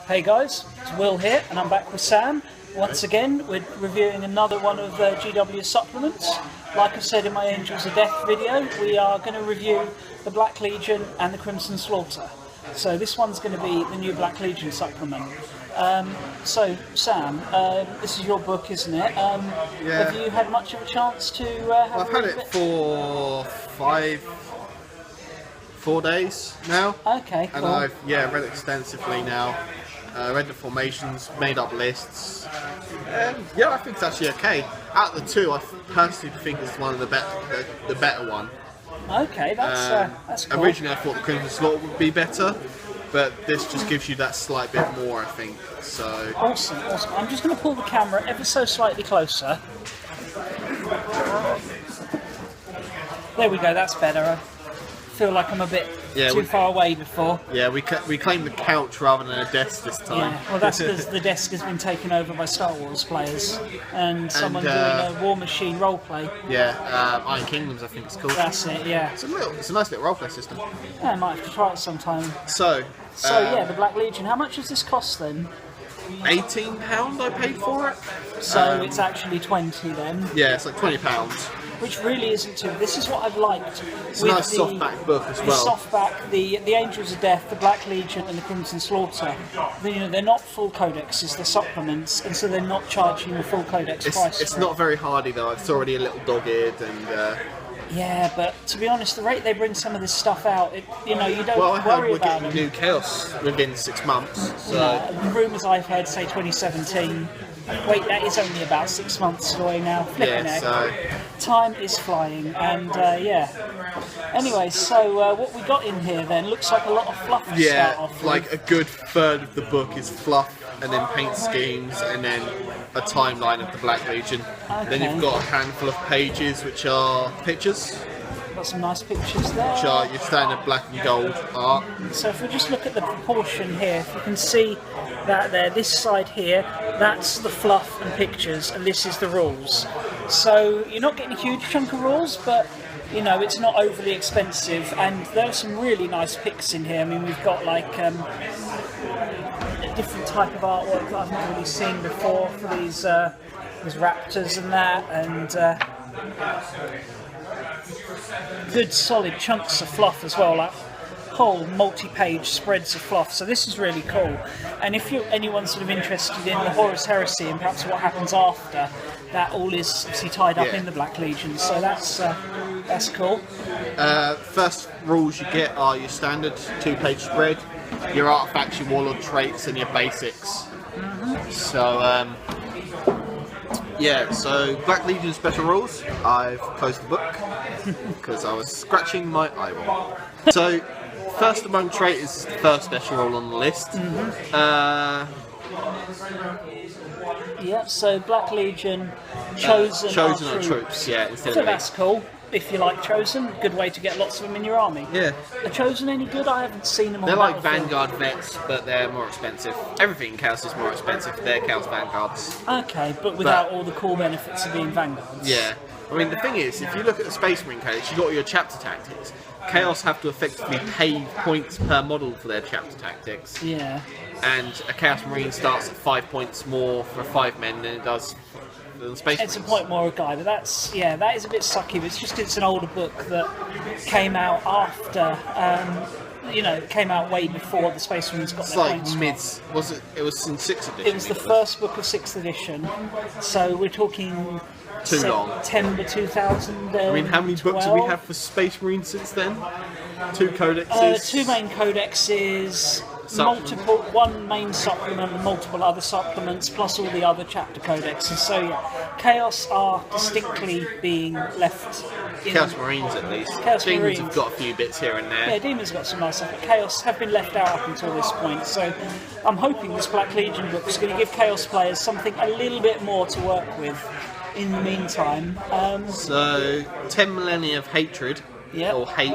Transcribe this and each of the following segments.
Hey guys, it's Will here, and I'm back with Sam. Once again, we're reviewing another one of GW's supplements. Like I said in my Angels of Death video, we are going to review the Black Legion and the Crimson Slaughter. So this one's going to be the new Black Legion supplement. So Sam, this is your book, isn't it? Yeah. Have you had much of a chance to have I've had it for 4 days now. Okay, cool. And I've read it extensively now. Read the formations, made up lists. Yeah, I think it's actually okay. Out of the two, I personally think it's one of the better one. Okay, that's cool. Originally, I thought the Crimson Slaughter would be better, but this just gives you that slight bit more, I think. So Awesome. I'm just going to pull the camera ever so slightly closer. There we go. That's better. I feel like I'm a bit too far away before. Yeah, we claimed the couch rather than a desk this time. Yeah, well that's because the desk has been taken over by Star Wars players and someone doing a War Machine roleplay. Yeah, Iron Kingdoms I think it's called. That's it, yeah. It's a nice little roleplay system. Yeah, I might have to try it sometime. So yeah, the Black Legion. How much does this cost then? £18 I paid for it. So it's actually 20 then. Yeah, it's like £20. Which really isn't too. This is what I've liked. It's a nice softback book as well. The softback, the Angels of Death, the Black Legion, and the Crimson Slaughter. They're not full codexes; they're supplements, and so they're not charging the full codex price. It's not very hardy though. It's already a little dogged and. Yeah, but to be honest, the rate they bring some of this stuff out, you don't worry about it. Well, I heard we're getting new Chaos within 6 months. So the rumours I've heard say 2017. Wait, that is only about 6 months away now. Flipping heck. So Time is flying, and Anyway, so what we got in here then looks like a lot of fluff to start off with. Like a good third of the book is fluff, and then paint schemes, and then a timeline of the Black Legion. Okay. Then you've got a handful of pages which are pictures. Got some nice pictures there. Which are your standard black and gold art. So if we just look at the proportion here, if you can see that there, this side here, that's the fluff and pictures, and this is the rules. So you're not getting a huge chunk of rules, but it's not overly expensive, and there are some really nice pics in here. I mean, we've got like a different type of artwork that I've not really seen before for these raptors and that, and good solid chunks of fluff as well, like whole multi-page spreads of fluff. So this is really cool. And if you're anyone sort of interested in the Horus Heresy and perhaps what happens after, that all is obviously tied up in the Black Legion. So that's cool. First rules you get are your standard 2-page spread, your artifacts, your warlord traits, and your basics. So so Black Legion special rules. I've closed the book because I was scratching my eyeball. So, first among trait is the first special rule on the list. So Black Legion, chosen are troops. Yeah, instead so of that's cool. If you like Chosen, good way to get lots of them in your army. Yeah. Are Chosen any good? I haven't seen them on They're the like battlefield. Vanguard vets, but they're more expensive. Everything in Chaos is more expensive. They're Chaos Vanguards. Okay, but without all the cool benefits of being Vanguards. Yeah. I mean, the thing is, if you look at the Space Marine Codex, you've got your chapter tactics. Chaos have to effectively pay points per model for their chapter tactics. Yeah. And a Chaos Marine starts at 5 points more for 5 men than it does for the Space Marines. It's a point more a guy, but that is a bit sucky, but it's just 'cause it's an older book that came out after, it came out way before the Space Marines got their points. It was in 6th edition. It was the first book of 6th edition, so we're talking too long. September 2000. I mean, how many books have we had for Space Marines since then? 2 codexes? 2 main codexes, one main supplement and multiple other supplements, plus all the other chapter codexes. So yeah, Chaos are distinctly being left in... Chaos Marines at least. Chaos Demons Marines have got a few bits here and there. Yeah, Demons got some nice stuff, but Chaos have been left out up until this point. So I'm hoping this Black Legion book is going to give Chaos players something a little bit more to work with in the meantime. So 10 millennia of hatred. Yep. Or hate.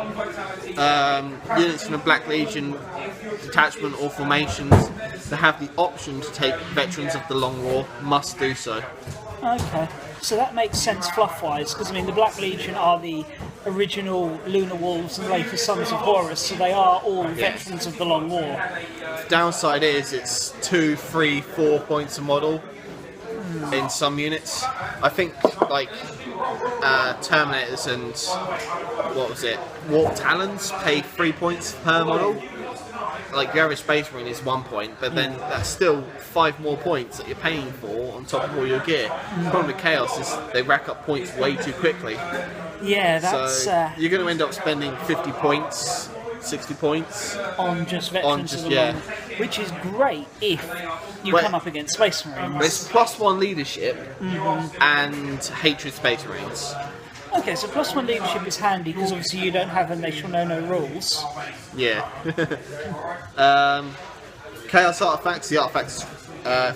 Units from the Black Legion detachment or formations that have the option to take veterans of the Long War must do so. Okay, so that makes sense fluff-wise, because I mean the Black Legion are the original Lunar Wolves and later Sons of Horus, so they are all veterans of the Long War. Downside is it's 2, 3, 4 points a model in some units. I think like Terminators and Warp Talons pay 3 points per model. Like the average Space Marine is 1 point, but then that's still 5 more points that you're paying for on top of all your gear. The problem with Chaos is they rack up points way too quickly. Yeah, that's so you're going to end up spending 50 points, 60 points on just veterans of the Long War, which is great if you come up against Space Marines. It's +1 leadership and hatred Space Marines. Okay, so +1 leadership is handy because obviously you don't have and they shall know no rules. Yeah. Chaos artifacts. The artifacts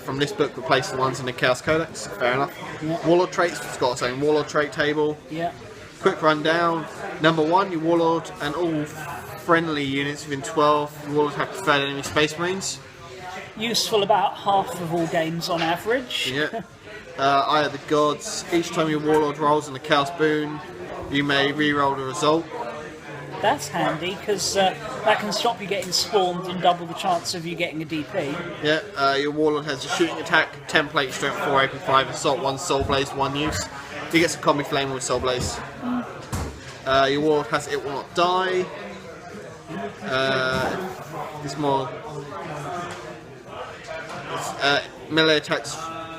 from this book replace the ones in the Chaos Codex. Fair enough. Yeah. Warlord traits. It's got its own Warlord trait table. Yeah. Quick rundown. Number 1, your Warlord and all friendly units within 12. Warlords have preferred enemy Space Marines. Useful about half of all games on average. Yeah. Eye of the Gods. Each time your Warlord rolls on the Chaos Boon, you may re-roll the result. That's handy because that can stop you getting spawned and double the chance of you getting a DP. Yeah. Your Warlord has a shooting attack, template, strength 4, open 5, assault 1, soul blaze 1 use. He gets a combi flame with soul blaze. Your Warlord has it will not die. It's more melee attacks.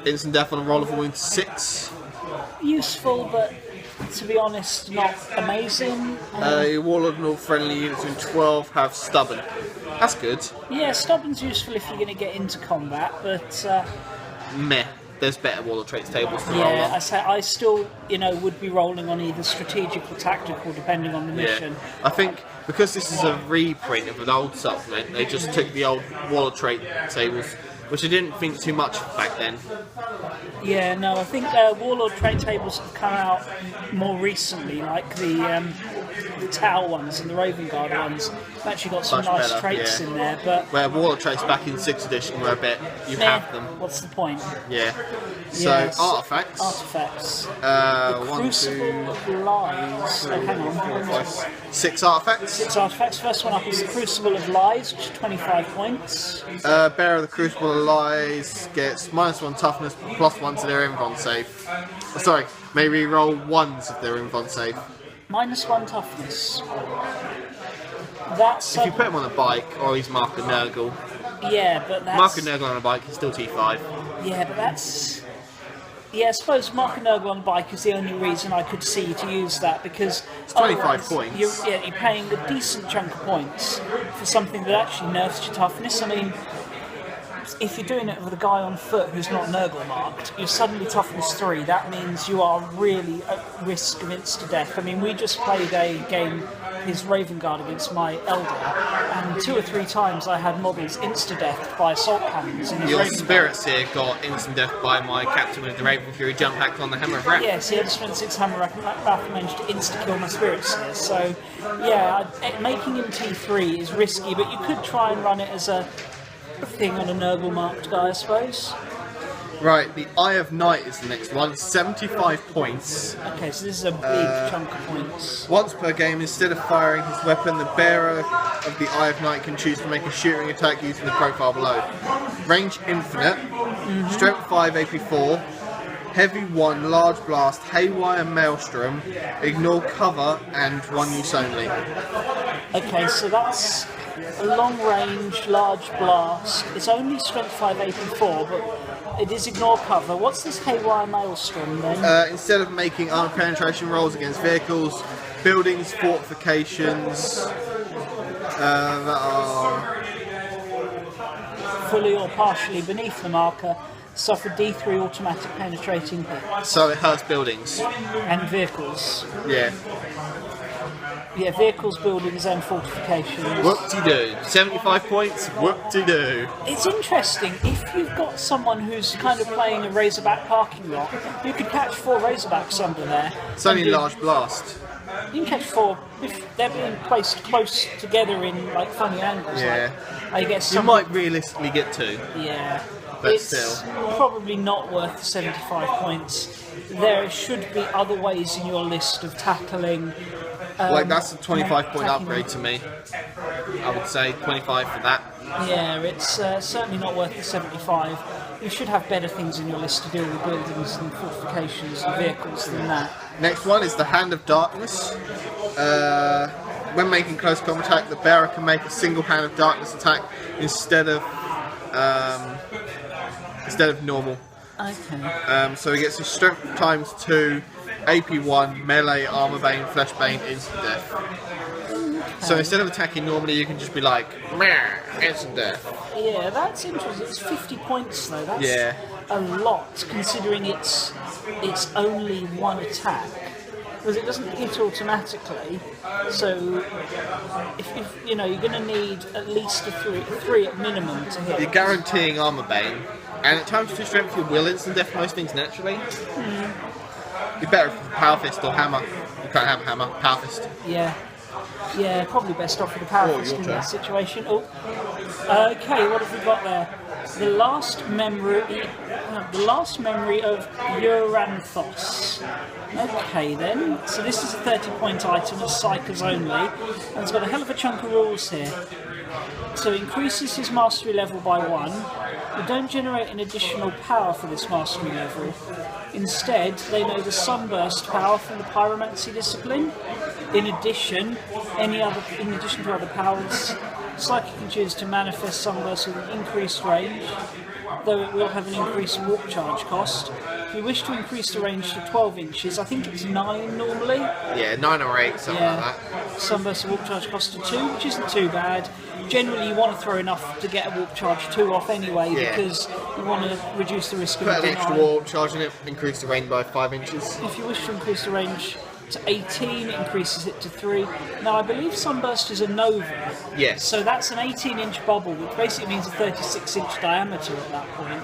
Instant death on a roll of a wound 6. Useful, but to be honest, not amazing. Your Warlord and all friendly units in 12 have stubborn. That's good. Yeah, stubborn's useful if you're going to get into combat, but Meh. There's better Warlord traits tables to roll on. yeah, I still, would be rolling on either strategic or tactical, depending on the mission. I think because this is a reprint of an old supplement, they just took the old Warlord trait tables, which I didn't think too much of back then. Yeah, no, I think Warlord trait tables have come out more recently, like the Tau ones and the Raven Guard ones. They've actually got some Much nice better, traits yeah. in there, but Where Warlord traits back in 6th edition were a bit, you have them. what's the point? Yeah. So, Yes, artifacts. Artifacts. One, Crucible 2, of Lies. Oh, hang on. 4, 5, 6 artifacts. 6 artifacts. First one up is the Crucible of Lies, which is 25 points. Bearer of the Crucible of Lies gets -1 toughness, +1 to their invuln save. Oh, sorry, may re-roll 1s of their invuln save. -1 toughness. That's If you put him on a bike, or he's Mark and Nurgle. yeah, but that's Mark and Nurgle on a bike is still T5. yeah, but that's I suppose Mark and Nurgle on bike is the only reason I could see to use that because It's 25 otherwise points. You're paying a decent chunk of points for something that actually nerfs your toughness. I mean, if you're doing it with a guy on foot who's not Nurgle marked, you're suddenly toughness 3. That means you are really at risk of insta-death. I mean, we just played a game, his Raven Guard against my Elder, and 2 or 3 times I had models insta-death by assault cannons in his Your Raven spirits here got instant death by my captain with the Raven Fury jump hack on the Hammer of Wrath. Yes, he had a strength 6 hammer rack and managed to insta-kill my spirits here. So, yeah, making him T3 is risky, but you could try and run it as a thing on a Nurgle marked guy, I suppose. Right, the Eye of Night is the next one. 75 points. Okay, so this is a big chunk of points. Once per game, instead of firing his weapon, the bearer of the Eye of Night can choose to make a shooting attack using the profile below. Range infinite. Strength 5, AP 4. Heavy 1, large blast, haywire maelstrom, ignore cover, and 1 use only. Okay, so that's a long range, large blast. It's only strength 5, AP 4, but it is ignore cover. What's this haywire maelstrom then? Instead of making armor penetration rolls against vehicles, buildings, fortifications that are Fully or partially beneath the marker, suffer D3 automatic penetrating hit. so it hurts buildings. And vehicles. Yeah. Yeah, vehicles, buildings, and fortifications. Whoop-de-doo. 75 points, whoop-de-doo. It's interesting, if you've got someone who's kind of playing a Razorback parking lot, you could catch 4 Razorbacks under there. It's only large blast. You can catch 4 if they're being placed close together in like funny angles. Yeah. Like, I guess You might realistically get 2. Yeah. But it's still. probably not worth the 75 points. There should be other ways in your list of tackling Like that's a 25-point attacking upgrade to me. I would say 25 for that. Yeah, it's certainly not worth the 75. You should have better things in your list to deal with buildings and fortifications and vehicles than that. Next one is the Hand of Darkness. When making close combat attack, the bearer can make a single Hand of Darkness attack instead of normal. Okay. So he gets his strength times 2, AP 1, melee, armor bane, flesh bane, instant death. Okay. So instead of attacking normally, you can just be like, meh, instant death. Yeah, that's interesting. It's 50 points though. That's a lot, considering it's only one attack. Because it doesn't hit automatically, so if you know, you're going to need at least a three at minimum to hit. You're guaranteeing armor bane, and at times 2 strength you will instant death most things naturally. You're better with power fist or hammer. You can't have a hammer, power fist. Yeah, probably best off with the power fist in that situation. Oh, okay, what have we got there? The last memory of Euranthos. Okay then, so this is a 30-point item, it's Psychers only, and it's got a hell of a chunk of rules here. So it increases his mastery level by 1. You don't generate an additional power for this mastery level. Instead, they know the sunburst power from the pyromancy discipline. In addition to other powers, Psychic can choose to manifest sunburst with an increased range, though it will have an increased warp charge cost. If you wish to increase the range to 12 inches, I think it's 9 normally. Yeah, 9 or 8, something like that. Sunburst and warp charge cost to 2, which isn't too bad. Generally, you want to throw enough to get a warp charge 2 off anyway, because you want to reduce the risk of put an extra warp charge in it, increase the range by 5 inches. If you wish to increase the range to 18, it increases it to 3. Now, I believe Sunburst is a Nova. Yes. So that's an 18-inch bubble, which basically means a 36-inch diameter at that point.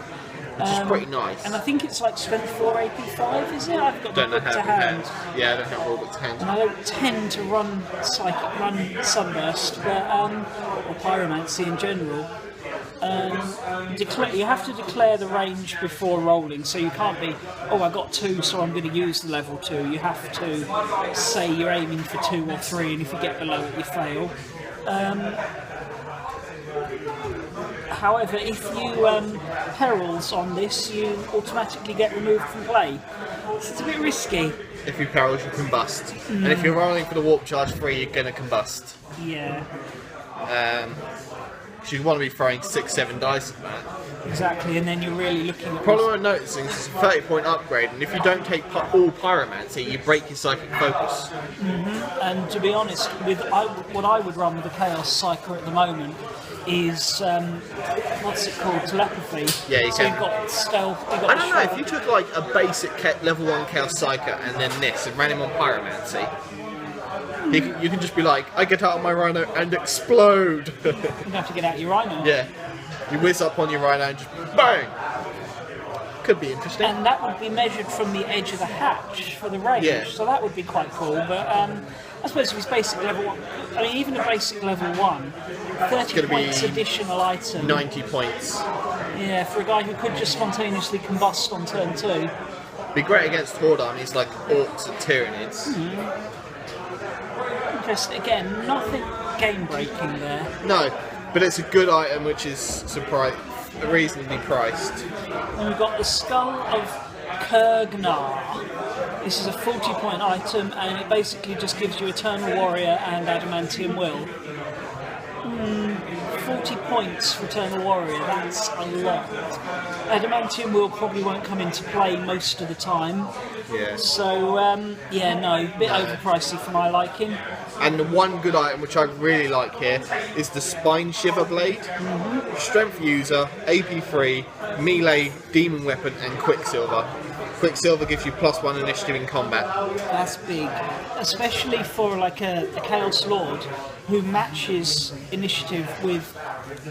Which is pretty nice. And I think it's like strength 4 AP 5, is it? I've got the book to hand. Yeah, I don't have all book to hand. And I don't tend to run Sunburst, but or Pyromancy in general. You have to declare the range before rolling, so you can't be, oh, I got 2, so I'm going to use the level 2. You have to say you're aiming for 2 or 3, and if you get below it, you fail. However, if you perils on this, you automatically get removed from play. So it's a bit risky. If you perils, you combust. And if you're rolling for the warp charge 3, you're going to combust. Yeah. You want to be throwing 6-7 dice at that. Exactly, and then you're really looking at... Problem I'm noticing is it's a 30-point upgrade, and if you don't take all pyromancy, you break your psychic focus. And to be honest, what I would run with the Chaos Psyker at the moment is, what's it called, telepathy. Yeah, you so can. You've got stealth, you've got I don't know, if you took like a basic level 1 Chaos Psyker and then this, and ran him on pyromancy, you can just be like, I get out of my rhino and explode. You have to get out your rhino. Yeah. You whiz up on your rhino and just bang! Could be interesting. And that would be measured from the edge of the hatch for the range, so that would be quite cool. But I suppose if it's basic level 1, I mean, even a basic level 1, 30 points additional item. 90 points. Yeah, for a guy who could just spontaneously combust on turn 2. Be great against Horde armies like Orcs and Tyranids. Interesting. Again, nothing game-breaking there. No, but it's a good item which is reasonably priced. And we've got the Skull of Kurgnar. This is a 40-point item, and it basically just gives you Eternal Warrior and Adamantium Will. 40 points for Eternal Warrior, that's a lot. Adamantium Will probably won't come into play most of the time. Yeah. So, a bit overpricey for my liking. And the one good item which I really like here is the Spine Shiver Blade. Strength user, AP 3, melee, demon weapon, and Quicksilver. Quicksilver gives you +1 initiative in combat. That's big, especially for like a Chaos Lord who matches initiative with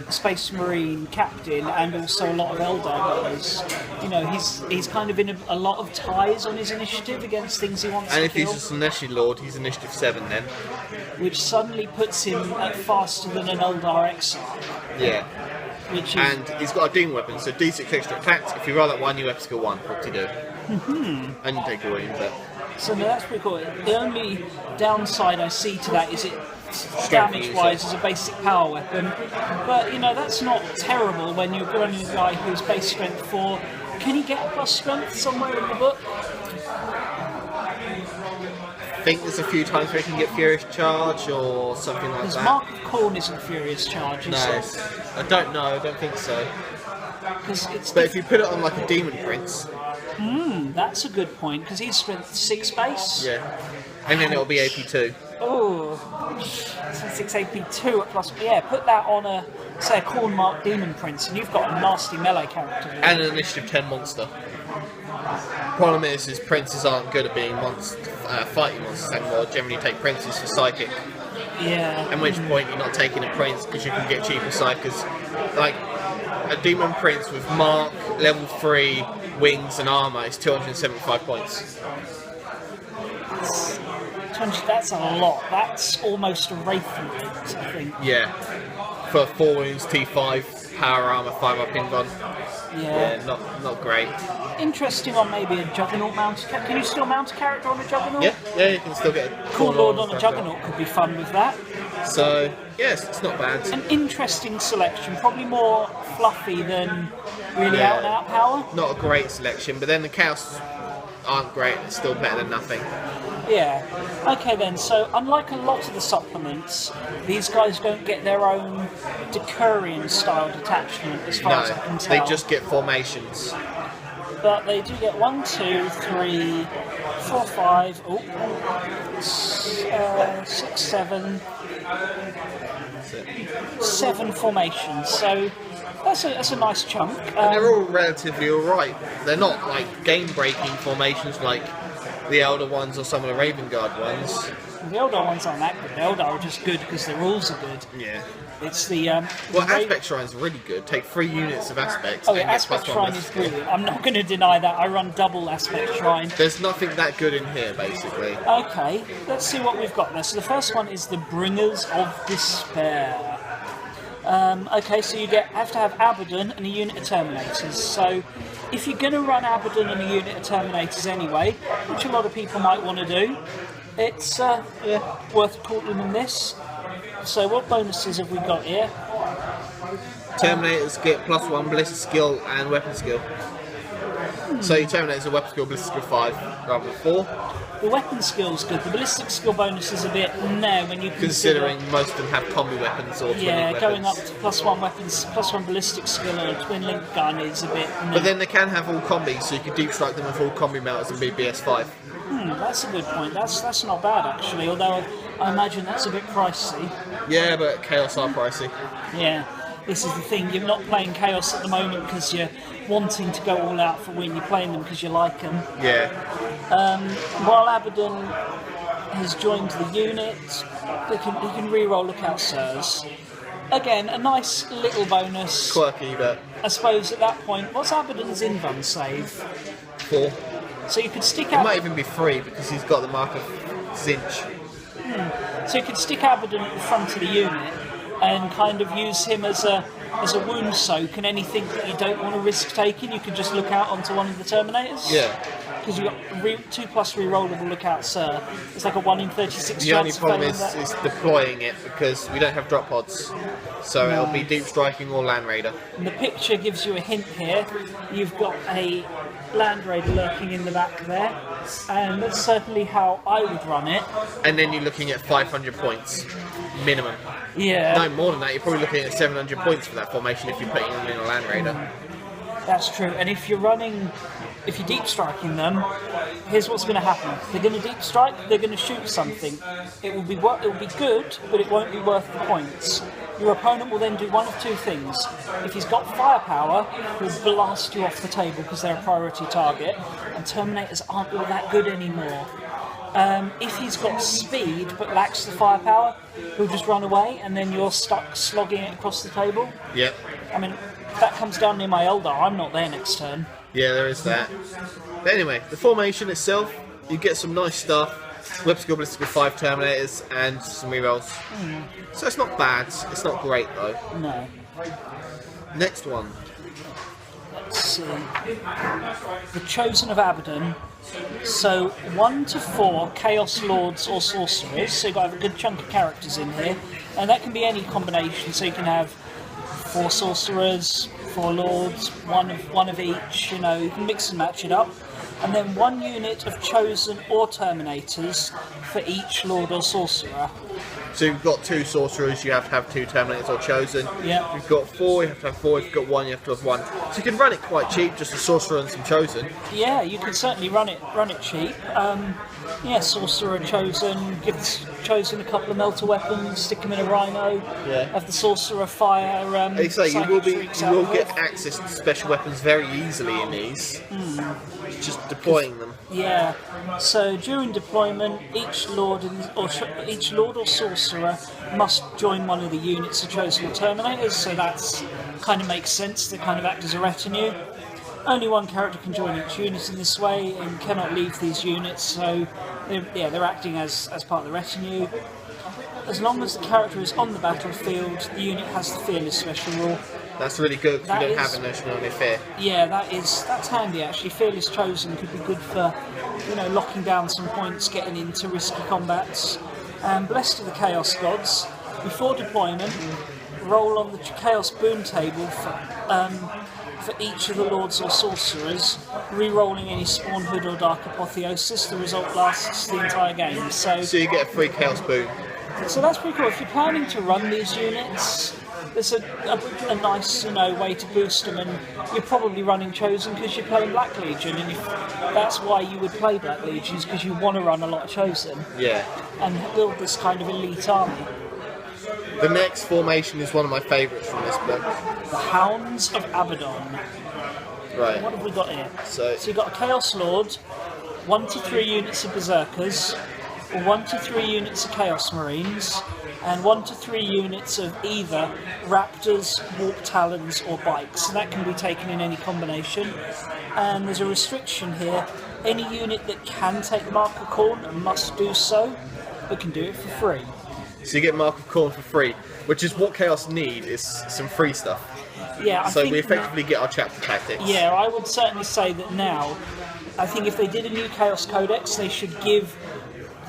Space Marine Captain and also a lot of Eldar guys. You know, he's kind of in a lot of ties on his initiative against things he wants to kill. And if he's a Slaneshi Lord, he's initiative 7 then. Which suddenly puts him at faster than an Eldar Exile. Yeah. Which is... And he's got a demon weapon, so D6 extra attacks. If you roll that 1, you have skill 1. What do you do? And you take a wound, but So no, that's pretty cool. The only downside I see to that is it, damage-wise, is a basic power weapon. But, you know, that's not terrible when you're running a guy who's base strength 4. Can he get a plus strength somewhere in the book? I think there's a few times where you can get Furious Charge or something like Because that. Mark of Corn isn't Furious Charge, is No, it? I don't know, I don't think so. It's But if you put it on like a Demon Prince, that's a good point, because he's strength 6 base. yeah, and then it'll be AP2. Oh, 6 AP2 at plus. Yeah, put that on a, say, a Corn Mark Demon Prince, and you've got a nasty melee character. And an Initiative 10 monster. Problem is princes aren't good at being fighting monsters anymore. Generally take princes for psychic. Yeah. At which point you're not taking a prince because you can get cheaper psychers. Like a demon prince with mark, level 3, wings and armour is 275 points. That's a lot. That's almost a Wraith, I think. Yeah. For 4 wounds, T5, power armour, 5 up in gun. Yeah, not great. Interesting on maybe a Juggernaut mounted. Can you still mount a character on a Juggernaut? Yeah, you can still get a Warlord on a Juggernaut could be fun with that. So, yes, it's not bad. An interesting selection, probably more fluffy than really out and out power. Not a great selection, but then the Chaos aren't great, it's still better than nothing. Yeah. Okay then, so unlike a lot of the supplements, these guys don't get their own Decurion style detachment as far as I can tell. They just get formations. But they do get 1, 2, 3, 4, 5, 6, 7, 7 formations. So that's a nice chunk. And they're all relatively alright. They're not like game-breaking formations like the Elder ones or some of the Raven Guard ones. The Eldar ones aren't that good. The Eldar are just good because the rules are good. Yeah. It's the Aspect Shrine's really good. Take 3 units of Aspects. Oh yeah, Aspect Shrine is brilliant. I'm not going to deny that. I run double Aspect Shrine. There's nothing that good in here, basically. Okay, let's see what we've got there. So the first one is the Bringers of Despair. Okay, so you have to have Abaddon and a unit of Terminators. So if you're going to run Abaddon and a unit of Terminators anyway, which a lot of people might want to do, it's worth calling them this. So what bonuses have we got here? Terminators get +1 ballistic skill and weapon skill. So your Terminators are weapon skill, ballistic skill 5 rather than 4. The weapon skill's good. The ballistic skill bonus is a bit no when you considering most of them have combi weapons or twin link weapons. Going up to +1 weapons, +1 ballistic skill and a twin link gun is a bit. But then they can have all combis, so you can deep strike them with all combi melters and be BS5. That's a good point. That's not bad actually. Although I imagine that's a bit pricey. Yeah, but Chaos are pricey. Yeah. This is the thing, you're not playing Chaos at the moment because you're wanting to go all out for win, you're playing them because you like them. Yeah. While Abaddon has joined the unit, he can re-roll Lookout Sirs. Again, a nice little bonus. Quirky, but... I suppose at that point, what's Abaddon's invuln save? 4. So you could stick Abaddon... It might even be 3 because he's got the mark of Zinch. So you could stick Abaddon at the front of the unit and kind of use him as a wound soak, and anything that you don't want to risk taking, you can just look out onto one of the Terminators. Yeah. Because you've got 2+ rerollable Lookout Sir. It's like a 1 in 36 the chance. only problem is deploying it because we don't have drop pods. So it'll be deep striking or Land Raider. And the picture gives you a hint here. You've got a Land Raider lurking in the back there. And that's certainly how I would run it. And then you're looking at 500 points. Minimum. Yeah. No, more than that. You're probably looking at 700 points for that formation if you're putting them in a Land Raider. That's true. And if you're deep striking them, here's what's going to happen. They're going to deep strike, they're going to shoot something. It will be good, but it won't be worth the points. Your opponent will then do one of 2 things. If he's got firepower, he'll blast you off the table because they're a priority target, and Terminators aren't all that good anymore. If he's got speed but lacks the firepower, he'll just run away, and then you're stuck slogging it across the table. Yep. I mean, if that comes down near my Eldar, I'm not there next turn. Yeah, there is that. But anyway, the formation itself, you get some nice stuff. Weapon skill, ballistic skill 5 Terminators and some rerolls. So it's not bad. It's not great though. No. Next one. let's see, the Chosen of Abaddon. So 1 to 4 Chaos Lords or Sorcerers, so you've got to have a good chunk of characters in here, and that can be any combination, so you can have 4 Sorcerers, 4 Lords, one of each, you know, you can mix and match it up. And then 1 unit of Chosen or Terminators for each Lord or Sorcerer. So you've got 2 sorcerers, you have to have 2 terminators or chosen. Yeah. You've got 4, you have to have 4. If you've got 1, you have to have 1. So you can run it quite cheap, just a sorcerer and some chosen. Yeah, you can certainly run it cheap. Yeah, sorcerer chosen, give the chosen a couple of melter weapons, stick them in a rhino. Yeah. Have the sorcerer fire. You will get access to special weapons very easily in these. Just deploying them. Yeah. So during deployment, each lord or sorcerer must join one of the units of chosen or terminators. So that's kind of makes sense. They kind of act as a retinue. Only 1 character can join each unit in this way and cannot leave these units. So they're acting as part of the retinue. As long as the character is on the battlefield, the unit has the fearless special rule. That's really good because you don't have a notion of fear. Yeah, that's handy actually. Fearless chosen could be good for, you know, locking down some points, getting into risky combats. Blessed of the Chaos Gods. Before deployment, roll on the Chaos boon table for each of the Lords or Sorcerers, re-rolling any Spawnhood or Dark Apotheosis. The result lasts the entire game. So you get a free Chaos boon. So that's pretty cool. If you're planning to run these units, there's a nice, you know, way to boost them, and you're probably running Chosen because you're playing Black Legion, and that's why you would play Black Legions, because you want to run a lot of Chosen. Yeah. And build this kind of elite army. The next formation is one of my favourites from this book. The Hounds of Abaddon. Right. What have we got here? So you've got a Chaos Lord, 1 to 3 units of Berserkers, 1 to 3 units of Chaos Marines, and 1 to 3 units of either Raptors, Warp Talons, or Bikes. And that can be taken in any combination. And there's a restriction here. Any unit that can take Mark of Khorne must do so, but can do it for free. So you get Mark of Khorne for free, which is what Chaos need, is some free stuff. Yeah, so we effectively get our chapter tactics. Yeah, I would certainly say that now, I think if they did a new Chaos Codex, they should give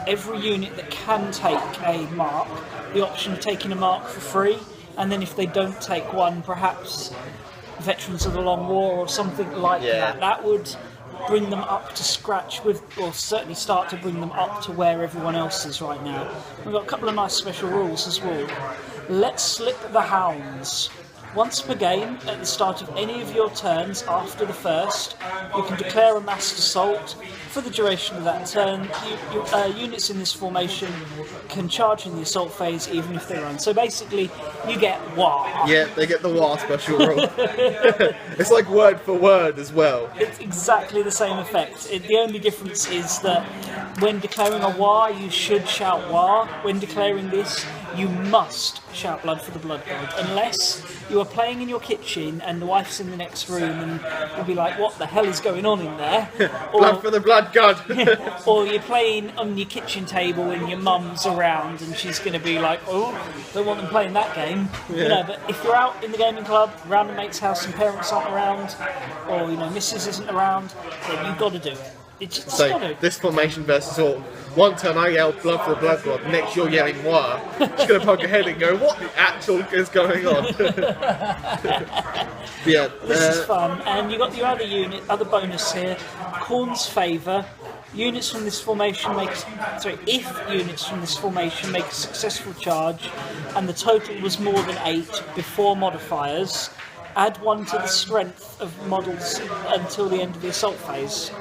every unit that can take a mark the option of taking a mark for free, and then if they don't take one, perhaps Veterans of the Long War or something like that. That would bring them up to scratch with, or certainly start to bring them up to where everyone else is right now. We've got a couple of nice special rules as well. Let's slip the Hounds. Once per game, at the start of any of your turns after the first, you can declare a massed assault. For the duration of that turn, units in this formation can charge in the assault phase even if they run. So basically, you get War. Yeah, they get the War special rule. It's like word for word as well. It's exactly the same effect. The only difference is that when declaring a War, you should shout War. When declaring this, you must shout Blood for the Blood God, unless you are playing in your kitchen and the wife's in the next room and you'll be like, what the hell is going on in there? Blood for the Blood God! Or you're playing on your kitchen table and your mum's around and she's going to be like, oh, don't want them playing that game. Yeah. You know, but if you're out in the gaming club, around a mate's house and parents aren't around, or, you know, missus isn't around, then you've got to do it. So, this formation versus all. One turn I yell Blood for a Blood God, next you're yelling War. She's going to poke her head and go, what the actual is going on? Yeah. This is fun. And you got your other bonus here, Khorne's Favour. Units from this formation if units from this formation make a successful charge and the total was more than 8 before modifiers, add 1 to the strength of models until the end of the assault phase.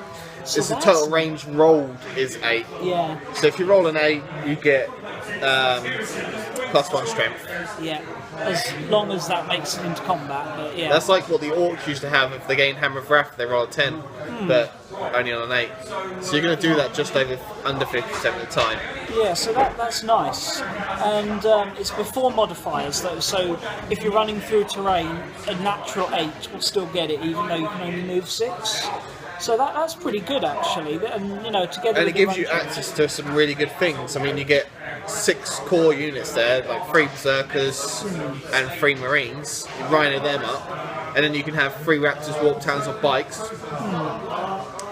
So the total range rolled is 8. Yeah. So if you roll an 8, you get +1 strength. Yeah. As long as that makes it into combat, but yeah. That's like what the Orcs used to have if they gain Hammer of Wrath, they roll a 10, but only on an 8. So you're going to do that just under 50% of the time. Yeah, so that's nice. And it's before modifiers though, so if you're running through terrain, a natural 8 will still get it, even though you can only move 6. So that's pretty good actually, and you know, together. And it gives you access to some really good things. I mean, you get 6 core units there, like 3 Berserkers and 3 Marines. You rhino them up. and then you can have 3 Raptors, Warped Hounds on bikes.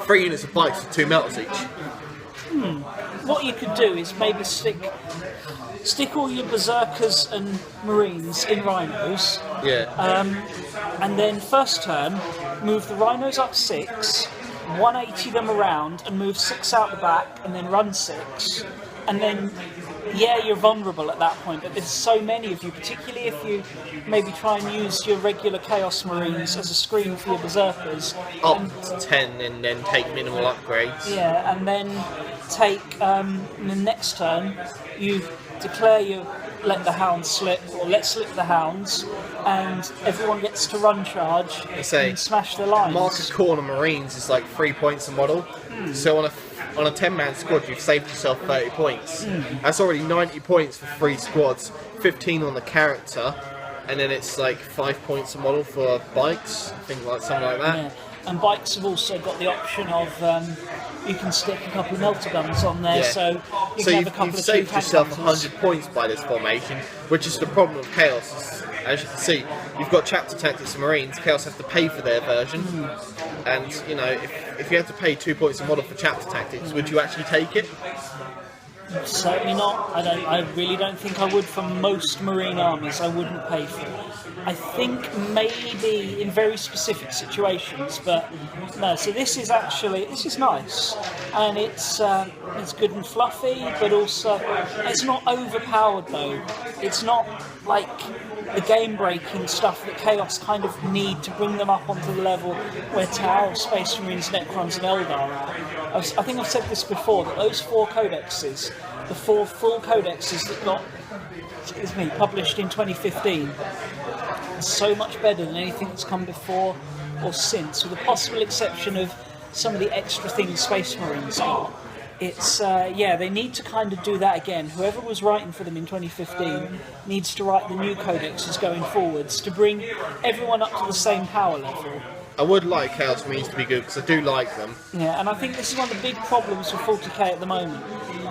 3 units of bikes with 2 melters each. What you could do is maybe stick all your berserkers and marines in rhinos. Yeah. And then first turn, move the rhinos up 6, 180 them around, and move 6 out the back, and then run 6, and then. Yeah, you're vulnerable at that point, but there's so many of you, particularly if you maybe try and use your regular Chaos Marines as a screen for your Berserkers. Up to 10 and then take minimal upgrades. Yeah, and then take, in the next turn, you declare you let the Hounds slip, or let slip the Hounds, and everyone gets to run charge and smash the lines. Mark a corner Marines is like 3 points a model, so on a 10-man squad, you've saved yourself 30 points. That's already 90 points for 3 squads, 15 on the character, and then it's like 5 points a model for bikes, I think like something like that. Yeah. And bikes have also got the option of you can stick a couple of melter guns on there, so you can have a couple you've of saved yourself hunters. 100 points by this formation, which is the problem with Chaos. As you can see, you've got Chapter Tactics and Marines. Chaos have to pay for their version, and you know if you had to pay 2 points a model for Chapter Tactics, would you actually take it? Certainly not. I really don't think I would. For most Marine armies, I wouldn't pay for it. I think maybe in very specific situations, but no. So this is nice, and it's good and fluffy, but also it's not overpowered though. It's not like the game-breaking stuff that Chaos kind of need to bring them up onto the level where Tau, Space Marines, Necrons, and Eldar are. I think I've said this before, that those 4 codexes, the 4 full codexes that got published in 2015, are so much better than anything that's come before or since, with the possible exception of some of the extra things Space Marines are. It's, they need to kind of do that again. Whoever was writing for them in 2015 needs to write the new codexes going forwards to bring everyone up to the same power level. I would like Chaos Marines to be good, because I do like them. Yeah, and I think this is one of the big problems with 40k at the moment.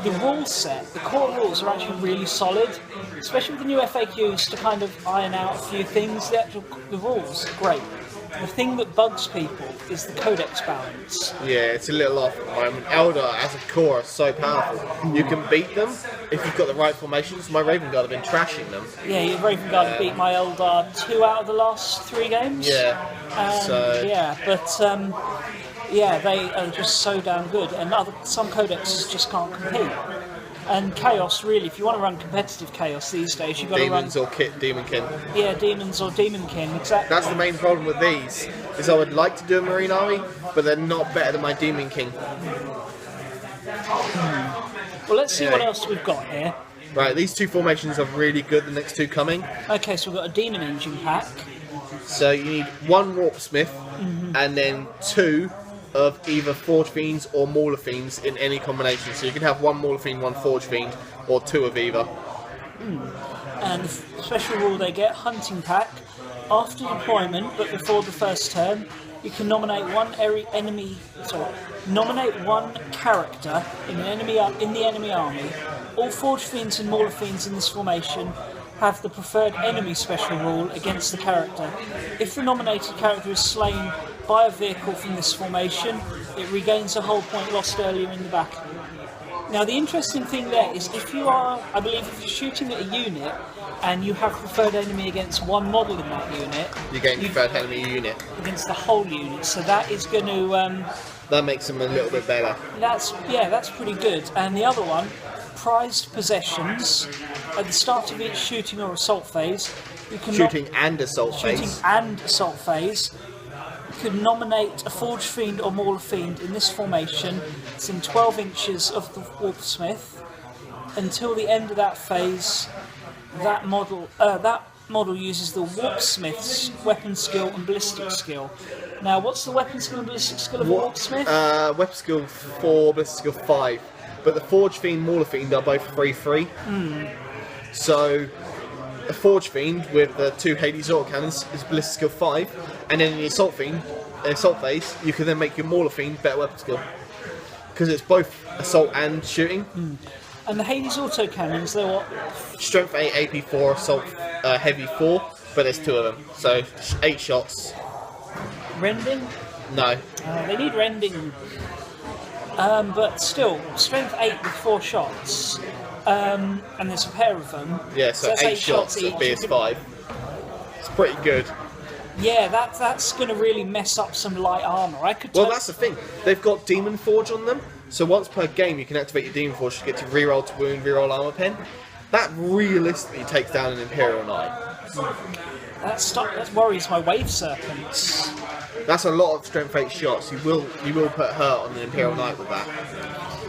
The rule set, the core rules are actually really solid, especially with the new FAQs to kind of iron out a few things. The rules are great. The thing that bugs people is the codex balance. Yeah, it's a little off at the moment. Eldar as a core are so powerful. You can beat them if you've got the right formations. My Raven Guard have been trashing them. Yeah, your Raven Guard beat my Eldar 2 out of the last 3 games. Yeah. They are just so damn good, and some codexes just can't compete. And Chaos, really, if you want to run competitive Chaos these days, you've got Demons to run... or Demonkin. Yeah, Demons or Demonkin, exactly. That's the main problem with these, is I would like to do a Marine army, but they're not better than my Demon King. Well, let's see what else we've got here. Right, these 2 formations are really good, the next 2 coming. Okay, so we've got a Demon Engine pack. So you need 1 Warpsmith, and then 2 of either Forge Fiends or Mauler Fiends in any combination. So you can have 1 Mauler Fiend, 1 Forge Fiend, or 2 of either. And the special rule they get, Hunting Pack. After deployment, but before the first turn, you can nominate one character in the enemy army. All Forge Fiends and Mauler Fiends in this formation have the preferred enemy special rule against the character. If the nominated character is slain by a vehicle from this formation, it regains a whole point lost earlier in the battle. Now the interesting thing there is if you're shooting at a unit and you have preferred enemy against 1 model in that unit, you gain preferred enemy unit against the whole unit, so that is going to... that makes them a little bit better. That's pretty good. And the other one, prized possessions. At the start of each shooting or assault phase, you can shooting and assault phase. You can nominate a Forge Fiend or Mauler Fiend in this formation. It's in 12 inches of the Warpsmith. Until the end of that phase, that model uses the Warpsmith's weapon skill and ballistic skill. Now, what's the weapon skill and ballistic skill of a Warpsmith? Weapon skill 4, ballistic skill 5. But the Forge Fiend, Mauler Fiend are both 3/3. So, a Forge Fiend with the 2 Hades autocannons is ballistic skill 5, and then in the assault phase, you can then make your Mauler Fiend better weapon skill. Because it's both assault and shooting. And the Hades autocannons, they're what? Strength 8, AP 4, assault heavy 4. but there's 2 of them, so 8 shots. Rending? No. They need rending. But still, strength 8 with 4 shots. And there's a pair of them. Yeah, so that's 8 shots at BS5. It's pretty good. Yeah, that's going to really mess up some light armour. Well, that's the thing. They've got Demon Forge on them, so once per game you can activate your Demon Forge to get to reroll to wound, reroll armor pen. That realistically takes down an Imperial Knight. That worries my Wave Serpents. That's a lot of strength 8 shots. You will put hurt on an Imperial Knight with that.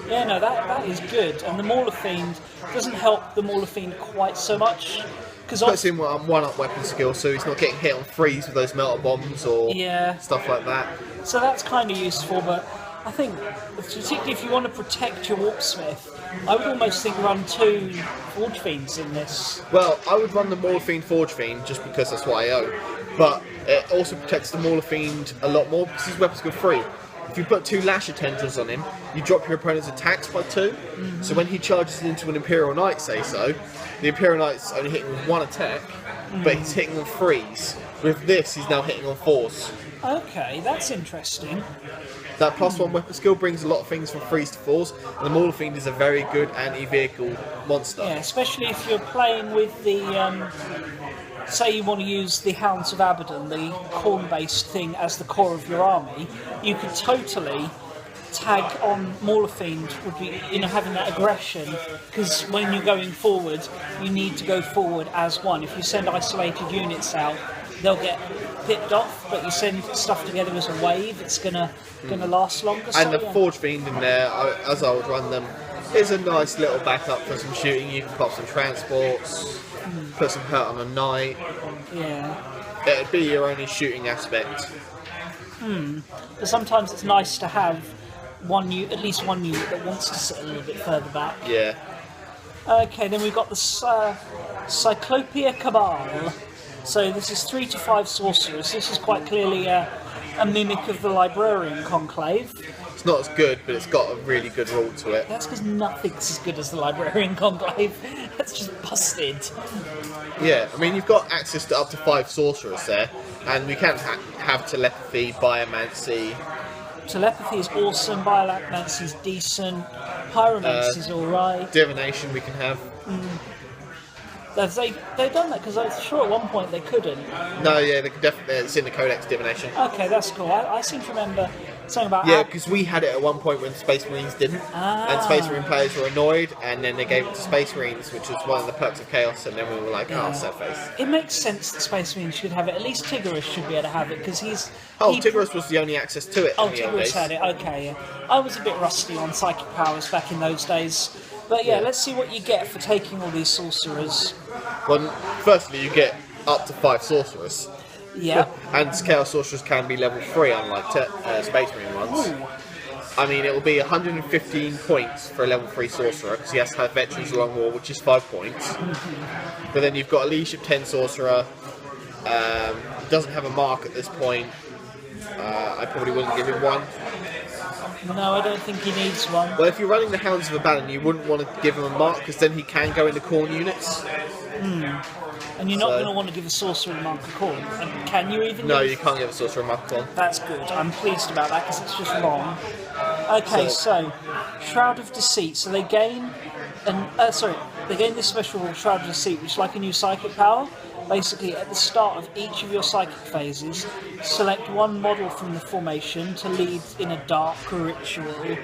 Yeah, no, that is good. And the Mauler Fiend doesn't help the Mauler Fiend quite so much. Puts him on 1-up weapon skill, so he's not getting hit on freeze with those melter bombs or stuff like that. So that's kind of useful, but I think, particularly if you want to protect your Warpsmith, I would almost think run 2 Forge Fiends in this. Well, I would run the Mauler Fiend Forge Fiend just because that's what I own, but it also protects the Mauler Fiend a lot more because his weapon skill 3. If you put 2 Lasher Tendrils on him, you drop your opponent's attacks by 2. So when he charges into an Imperial Knight, say so, the Imperial Knight's only hitting with 1 attack, but he's hitting on 3s. With this, he's now hitting on 4s. Okay, that's interesting. That +1 weapon skill brings a lot of things from 3s to 4s, and the Mauler Fiend is a very good anti-vehicle monster. Yeah, especially if you're playing with the... say you want to use the Hounds of Abaddon, the corn-based thing, as the core of your army, you could totally tag on Mauler Fiend, would be, having that aggression, because when you're going forward, you need to go forward as one. If you send isolated units out, they'll get picked off, but you send stuff together as a wave, it's gonna last longer. And so, the Forge Fiend in there, as I would run them, is a nice little backup for some shooting. You can pop some transports, put some hurt on a knight. Yeah. It'd be your only shooting aspect. But sometimes it's nice to have at least one unit that wants to sit a little bit further back. Yeah. Okay, then we've got the Cyclopia Cabal. So this is 3 to 5 sorcerers. This is quite clearly a mimic of the Librarian Conclave. It's not as good, but it's got a really good rule to it. That's because nothing's as good as the Librarian Conclave. That's just busted. Yeah, I mean, you've got access to up to 5 sorcerers there, and we can have telepathy, biomancy. Telepathy is awesome, biomancy is decent, pyromancy is alright. Divination we can have. They've done that because I'm sure at one point they couldn't. No, yeah, they could definitely. It's in the Codex divination. Okay, that's cool. I seem to remember something about. Yeah, because we had it at one point when Space Marines didn't, and Space Marine players were annoyed, and then they gave it to Space Marines, which was one of the perks of Chaos, and then we were like, oh, sad face. It makes sense that Space Marines should have it. At least Tigris should be able to have it because Tigris was the only access to it. Oh, Tigris had it. Okay, yeah. I was a bit rusty on psychic powers back in those days. But yeah, let's see what you get for taking all these sorcerers. Well, firstly, you get up to 5 sorcerers. Yeah. And Chaos Sorcerers can be level 3, unlike Space Marine ones. Ooh. I mean, it will be 115 points for a level 3 Sorcerer, because he has to have Veterans Long War, which is 5 points. But then you've got a Leadership 10 Sorcerer, doesn't have a mark at this point. I probably wouldn't give him 1. No, I don't think he needs one. Well, if you're running the Hounds of Abaddon, you wouldn't want to give him a mark, because then he can go into corn units. And you're not going to want to give a sorcerer a mark of corn. And can you even? No, you can't give a sorcerer a mark of corn. That's good. I'm pleased about that because it's just wrong. Okay, so Shroud of Deceit. So they gain, they gain this special Shroud of Deceit, which is like a new psychic power. Basically, at the start of each of your psychic phases, select one model from the formation to lead in a dark ritual.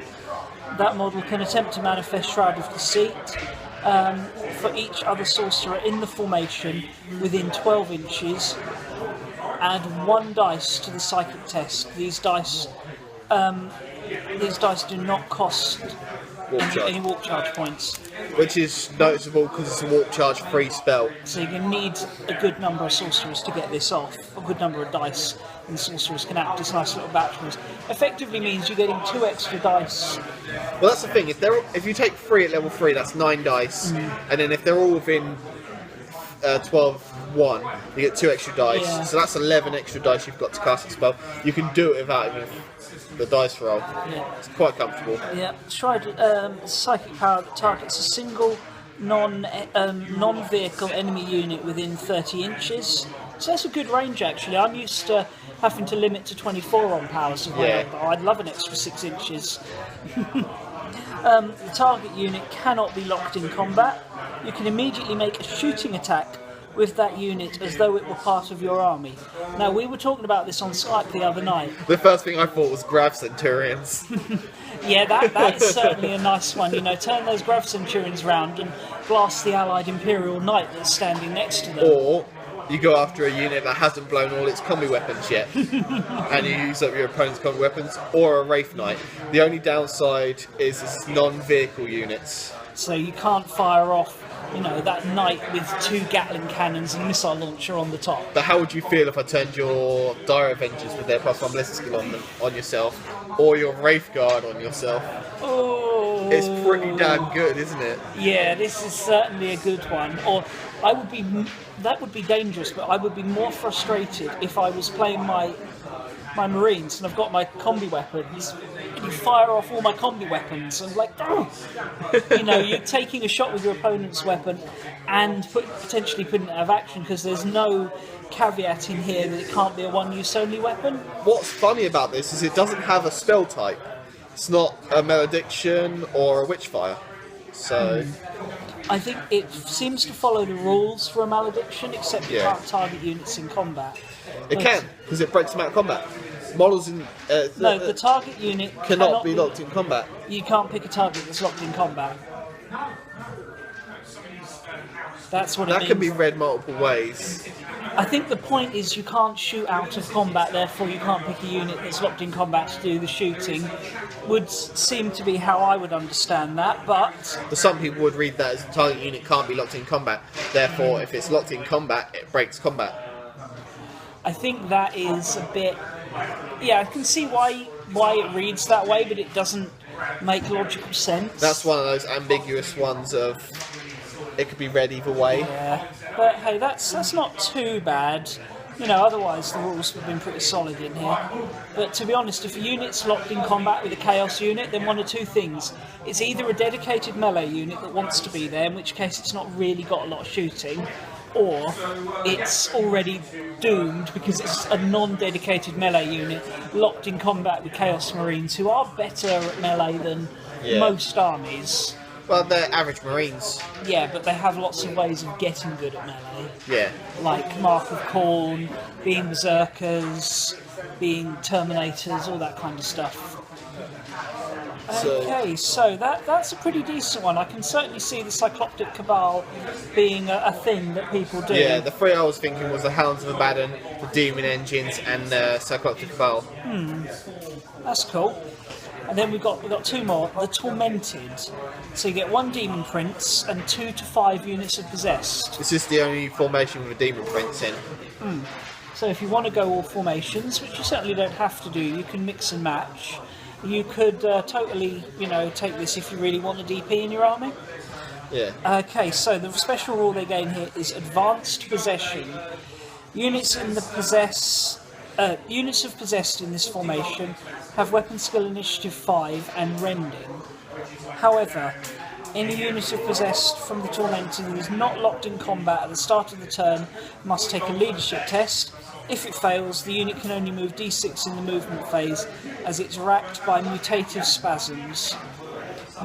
That model can attempt to manifest Shroud of Deceit for each other sorcerer in the formation within 12 inches. Add 1 dice to the psychic test. These dice do not cost any warp charge points. Which is noticeable because it's a warp charge free spell. So you need a good number of sorcerers to get this off, a good number of dice, and sorcerers can act as nice little batteries. Effectively means you're getting 2 extra dice. Well, that's the thing. If you take 3 at level 3, that's 9 dice, and then if they're all within 12-1, you get 2 extra dice. Yeah. So that's 11 extra dice you've got to cast a spell. You can do it without even the dice roll. Yeah. It's quite comfortable. Yeah. Try psychic power that targets a single non-vehicle enemy unit within 30 inches. So that's a good range, actually. I'm used to having to limit to 24 on powers of my Yeah. own, but I'd love an extra 6 inches. The target unit cannot be locked in combat. You can immediately make a shooting attack with that unit as though it were part of your army. Now, we were talking about this on Skype the other night. The first thing I thought was Grav Centurions. Yeah, that is certainly a nice one. You know, turn those Grav Centurions round and blast the allied Imperial Knight that's standing next to them. Or you go after a unit that hasn't blown all its combi weapons yet, and you use up your opponent's combi weapons, or a Wraith Knight. The only downside is it's non-vehicle units. So you can't fire off, you know, that knight with 2 Gatling cannons and missile launcher on the top. But how would you feel if I turned your Dire Avengers with their +1 ballistic skill on yourself, or your Wraith Guard on yourself? Oh, It's pretty damn good, isn't it? yeah, this is certainly a good one. Or that would be dangerous, but I would be more frustrated if I was playing my Marines and I've got my combi weapons, and you fire off all my combi weapons, and like, oh! You know, you're taking a shot with your opponent's weapon and potentially putting it out of action because there's no caveat in here that it can't be a one-use only weapon. What's funny about this is it doesn't have a spell type. It's not a Malediction or a Witchfire. So I think it seems to follow the rules for a malediction, except you can't target units in combat. it can, because it breaks them out of combat. Models in No, the target unit cannot be locked in combat. You can't pick a target that's locked in combat. That's what it That means. can be read multiple ways. I think the point is you can't shoot out of combat, therefore you can't pick a unit that's locked in combat to do the shooting. Would seem to be how I would understand that, but But some people would read that as the target unit can't be locked in combat. Therefore, if it's locked in combat, it breaks combat. I think that is a bit... Yeah, I can see why it reads that way, but it doesn't make logical sense. That's one of those ambiguous ones of it could be read either way. Yeah, but hey, that's not too bad. You know, otherwise the rules have been pretty solid in here. But to be honest, if a unit's locked in combat with a Chaos unit, then one of two things. It's either a dedicated melee unit that wants to be there, in which case it's not really got a lot of shooting, or it's already doomed because it's a non-dedicated melee unit locked in combat with Chaos Marines, who are better at melee than most armies. Well, they're average Marines. Yeah, but they have lots of ways of getting good at melee. Yeah. Like Mark of Khorne, being Berserkers, being Terminators, all that kind of stuff. Okay, so that's a pretty decent one. I can certainly see the Cyclopia Cabal being a thing that people do. Yeah, the three I was thinking was the Hounds of Abaddon, the Demon Engines, and the Cyclopia Cabal. That's cool. And then we've got two more, the Tormented. So you get 1 Demon Prince and 2 to 5 units of Possessed. This is the only formation with a Demon Prince in. So if you want to go all formations, which you certainly don't have to do, you can mix and match. You could totally, take this if you really want a DP in your army. Yeah. Okay, so the special rule they gain here is Advanced Possession. Units of Possessed in this formation have Weapon Skill Initiative 5 and Rending. However, any unit of Possessed from the Tormented who is not locked in combat at the start of the turn must take a leadership test. If it fails, the unit can only move d6 in the movement phase as it's racked by mutative spasms.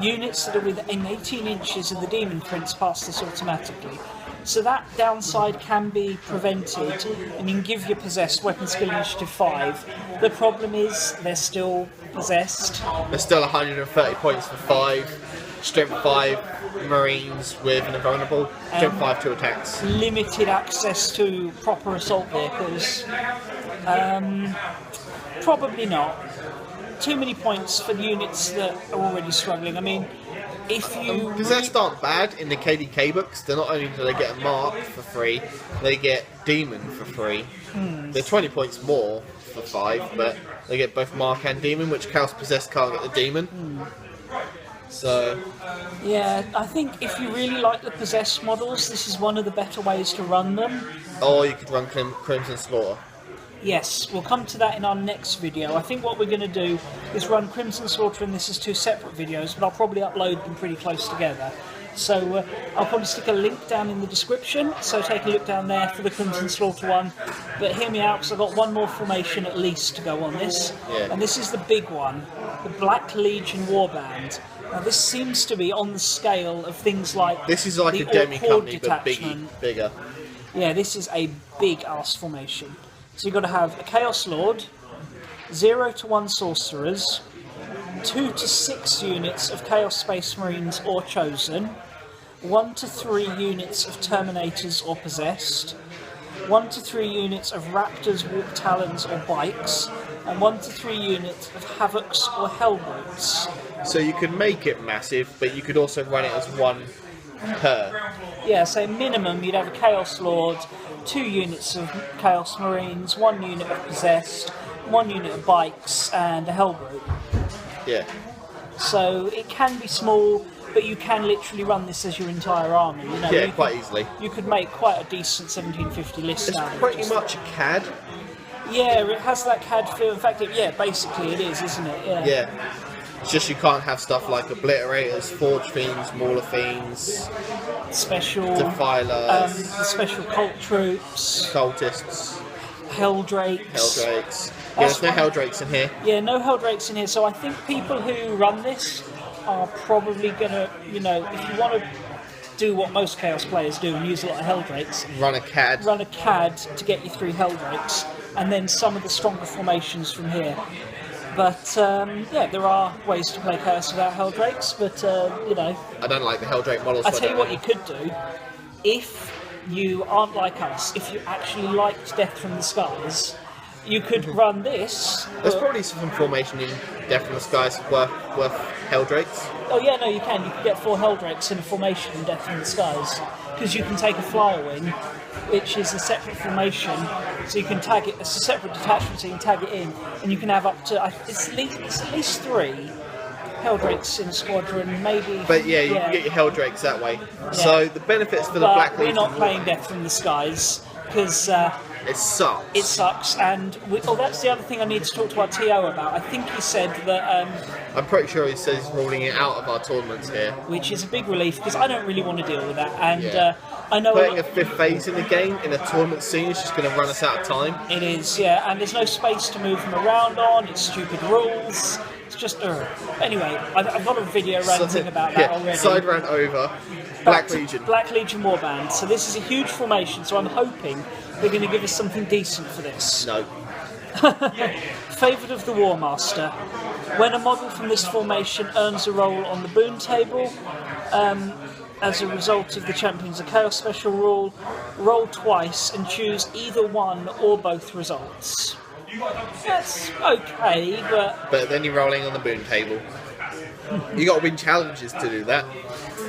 Units that are within 18 inches of the Demon Prince pass this automatically. So that downside can be prevented, and you can give your Possessed Weapon Skill Initiative 5. The problem is they're still possessed. There's still 130 points for 5, Strength 5 Marines with an invulnerable, Strength 5 2 attacks. Limited access to proper assault vehicles. Probably not. Too many points for the units that are already struggling. I mean, if you... Possessed aren't bad in the KDK books. They're not only do they get a mark for free, they get Demon for free. They're 20 points more for 5, but they get both Mark and Demon, which Chaos Possessed can't get the Demon. So... Yeah, I think if you really like the Possessed models, this is one of the better ways to run them. Or you could run Crimson Slaughter. Yes, we'll come to that in our next video. I think what we're going to do is run Crimson Slaughter and this as 2 separate videos, but I'll probably upload them pretty close together. So I'll probably stick a link down in the description, so take a look down there for the Crimson Slaughter one. But hear me out, because I've got one more formation at least to go on this. Yeah. And this is the big one, the Black Legion Warband. Now this seems to be on the scale of things like This is like the a demi company, but detachment. bigger. Yeah, this is a big ass formation. So you've got to have a Chaos Lord, 0 to 1 Sorcerers, 2 to 6 units of Chaos Space Marines or Chosen, 1 to 3 units of Terminators or Possessed, 1 to 3 units of Raptors, Warp Talons or Bikes, and 1 to 3 units of Havocs or Hellbolts. So you could make it massive, but you could also run it as one per. Yeah, so minimum you'd have a Chaos Lord, 2 units of Chaos Marines, 1 unit of Possessed, 1 unit of Bikes, and a Hellbrute. Yeah. So it can be small, but you can literally run this as your entire army. You know, Yeah, quite easily. You could make quite a decent 1750 list It's out of it. pretty much a CAD. Yeah, it has that CAD feel. In fact, basically it is, isn't it? Yeah. Yeah. It's just you can't have stuff like Obliterators, Forge Fiends, Mauler Fiends, Special Defilers, the special cult troops, Cultists, Helldrakes. Helldrakes. Yeah, there's no Helldrakes in here. Yeah, no Helldrakes in here. So I think people who run this are probably gonna, if you want to do what most Chaos players do and use a lot of Helldrakes, Run a CAD. run a CAD to get you through Helldrakes, and then some of the stronger formations from here. But there are ways to play Chaos without Helldrakes, but I don't like the Helldrake models. I tell you what you could do, if you aren't like us, if you actually liked Death from the Skies, you could run this. There's probably some formation in Death from the Skies worth Helldrakes. Oh yeah, no, you can. You can get 4 Helldrakes in a formation in Death from the Skies, because you can take a Flyer Wing, which is a separate formation, so you can tag it. It's a separate detachment, so you can tag it in, and you can have up to it's at least 3 Helldrakes in a squadron, maybe. But yeah, you can get your Helldrakes that way. So the benefits for the But Black we're Legion. not playing Death from the Skies because It sucks. it sucks. And that's the other thing I need to talk to our TO about. I think he said that. I'm pretty sure he says he's ruling it out of our tournaments here. Which is a big relief, because I don't really want to deal with that. And Yeah. I know Putting a 5th phase in the game in a tournament scene is just going to run us out of time. it is, yeah, and there's no space to move them around on. It's stupid rules. It's just anyway. I've got a video ranting about that already. Side rant over. Back Black to Legion. Black Legion Warband. So this is a huge formation. So I'm hoping they're going to give us something decent for this. No. Favourite of the War Master. When a model from this formation earns a roll on the boon table, as a result of the Champions of Chaos special rule, roll twice and choose either one or both results. That's okay, But then you're rolling on the boon table. You got to win challenges to do that.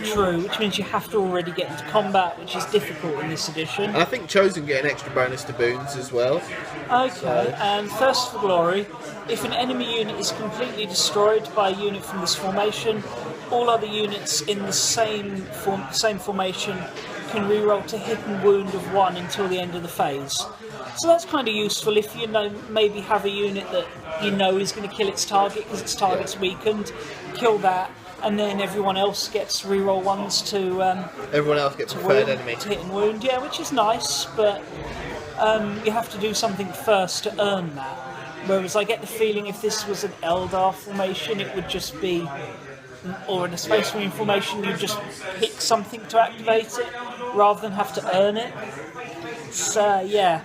true, which means you have to already get into combat, which is difficult in this edition. And I think Chosen get an extra bonus to boons as well. Okay, and Thirst for Glory. If an enemy unit is completely destroyed by a unit from this formation, all other units in the same formation can reroll to hit and wound of 1 until the end of the phase. So that's kind of useful if you maybe have a unit that is going to kill its target because its target's weakened. Kill that, and then everyone else gets reroll 1s to Everyone else gets a third enemy. to hit and wound. Yeah, which is nice, but you have to do something first to earn that. Whereas I get the feeling if this was an Eldar formation, it would just be, or in a Space Marine formation, you just pick something to activate it rather than have to earn it. So yeah,